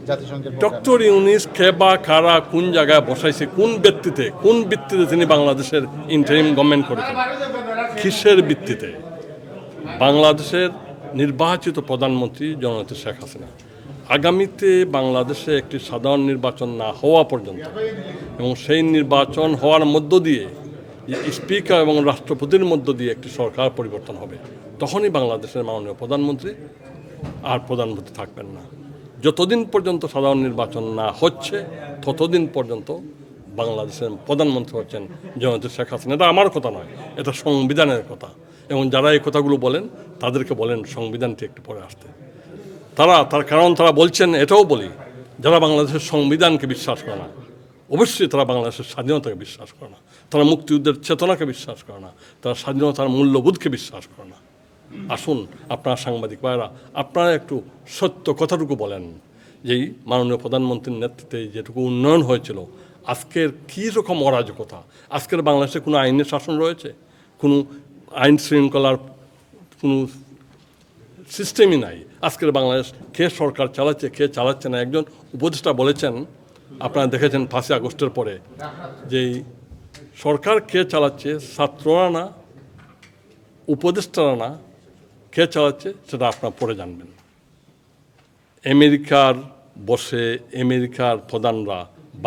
জাতিসংঘের ডক্টর ইউনিস কে বা কারা কোন জায়গায় বসাইছে, কোন ভিত্তিতে তিনি বাংলাদেশের ইন্টারিম গভর্নমেন্ট করেছেন, কিসের ভিত্তিতে? বাংলাদেশের নির্বাচিত প্রধানমন্ত্রী জননেত্রী শেখ হাসিনা। আগামীতে বাংলাদেশে একটি সাধারণ নির্বাচন না হওয়া পর্যন্ত এবং সেই নির্বাচন হওয়ার মধ্য দিয়ে স্পিকার এবং রাষ্ট্রপতির মধ্য দিয়ে একটি সরকার পরিবর্তন হবে, তখনই বাংলাদেশের মাননীয় প্রধানমন্ত্রী আর প্রধানমন্ত্রী থাকবেন না। যতদিন পর্যন্ত সাধারণ নির্বাচন না হচ্ছে ততদিন পর্যন্ত বাংলাদেশের প্রধানমন্ত্রী হচ্ছেন জননেত্রী শেখ হাসিনা। এটা আমার কথা নয়, এটা সংবিধানের কথা। এবং যারা এই কথাগুলো বলেন তাদেরকে বলেন সংবিধানটি একটু পরে আসতে। তার কারণ তারা বলছেন, এটাও বলি, যারা বাংলাদেশের সংবিধানকে বিশ্বাস করে না, অবশ্যই তারা বাংলাদেশের স্বাধীনতাকে বিশ্বাস করে না, তারা মুক্তিযুদ্ধের চেতনাকে বিশ্বাস করে না, তারা স্বাধীনতার মূল্যবোধকে বিশ্বাস করে না। আসুন আপনারা সাংবাদিক ভাইরা, আপনারা একটু সত্য কথাটুকু বলেন, যেই মাননীয় প্রধানমন্ত্রীর নেতৃত্বে যেটুকু উন্নয়ন হয়েছিল, আজকের কী রকম অরাজকতা। আজকের বাংলাদেশে কোনো আইনের শাসন রয়েছে? কোনো আইন শৃঙ্খলার কোনো সিস্টেমই নাই। আজকের বাংলাদেশ কে সরকার চালাচ্ছে, কে চালাচ্ছে না। একজন উপদেষ্টা বলেছেন, আপনারা দেখেছেন 5ই আগস্টের পরে, যে সরকার কে চালাচ্ছে, ছাত্ররা না, উপদেষ্টারা না, কে চালাচ্ছে সেটা আপনারা পরে জানবেন। আমেরিকার প্রধানরা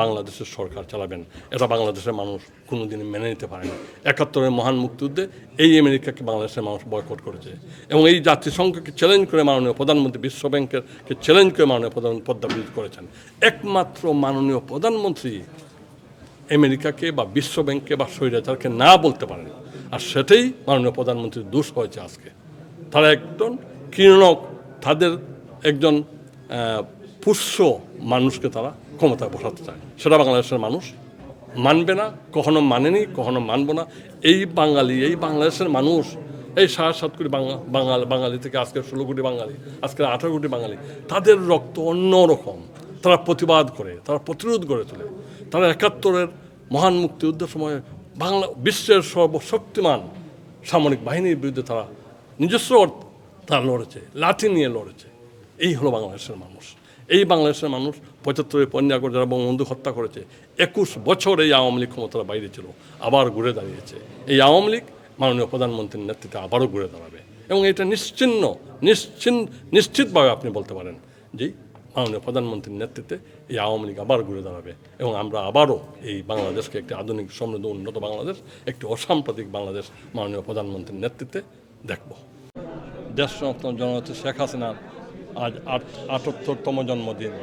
বাংলাদেশের সরকার চালাবেন, এটা বাংলাদেশের মানুষ কোনোদিনই মেনে নিতে পারে না। 71-এর মহান মুক্তিযুদ্ধে এই আমেরিকাকে বাংলাদেশের মানুষ বয়কট করেছে এবং এই জাতিসংঘকে চ্যালেঞ্জ করে মাননীয় প্রধানমন্ত্রী, বিশ্ব ব্যাংকেরকে চ্যালেঞ্জ করে মাননীয় প্রধানমন্ত্রী পদ্মাবৃত করেছেন। একমাত্র মাননীয় প্রধানমন্ত্রী আমেরিকাকে বা বিশ্ব ব্যাংককে বা স্বৈরাচারকে না বলতে পারেন, আর সেটাই মাননীয় প্রধানমন্ত্রীর দোষ হয়েছে আজকে। তারা একজন কিরণক, তাদের একজন পুষ্য মানুষকে তারা ক্ষমতায় বসাতে চায়, সেটা বাংলাদেশের মানুষ মানবে না, কখনো মানেনি, কখনো মানব না। এই বাংলাদেশের মানুষ, এই 7.5 কোটি বাঙালি থেকে আজকে 16 কোটি বাঙালি, আজকে 18 কোটি বাঙালি, তাদের রক্ত অন্যরকম। তারা প্রতিবাদ করে, তারা প্রতিরোধ গড়ে তোলে। তারা 71-এর মহান মুক্তিযুদ্ধের সময় বিশ্বের সর্বশক্তিমান সামরিক বাহিনীর বিরুদ্ধে তারা নিজস্ব তারা লড়েছে, লাঠি নিয়ে লড়েছে। এই হলো বাংলাদেশের মানুষ। এই বাংলাদেশের মানুষ 75-এ 15 আগস্ট যারা বঙ্গবন্ধু হত্যা করেছে, 21 বছর এই আওয়ামী লীগ ক্ষমতার বাইরে ছিল, আবার ঘুরে দাঁড়িয়েছে। এই আওয়ামী লীগ মাননীয় প্রধানমন্ত্রীর নেতৃত্বে আবারও ঘুরে দাঁড়াবে এবং এটা নিশ্চিতভাবে আপনি বলতে পারেন যে মাননীয় প্রধানমন্ত্রীর নেতৃত্বে এই আওয়ামী লীগ আবার ঘুরে দাঁড়াবে এবং আমরা আবারও এই বাংলাদেশকে একটি আধুনিক, সমৃদ্ধ, উন্নত বাংলাদেশ, একটি অসাম্প্রদায়িক বাংলাদেশ মাননীয় প্রধানমন্ত্রীর নেতৃত্বে দেখব। দেশরত্ন জননেত্রী শেখ হাসিনার আজ 78তম জন্মদিন।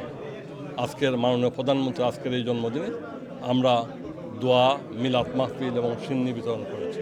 আজকের মাননীয় প্রধানমন্ত্রী আজকের এই জন্মদিনে আমরা দোয়া, মিলাদ মাহফিল এবং সিন্নি বিতরণ করেছি।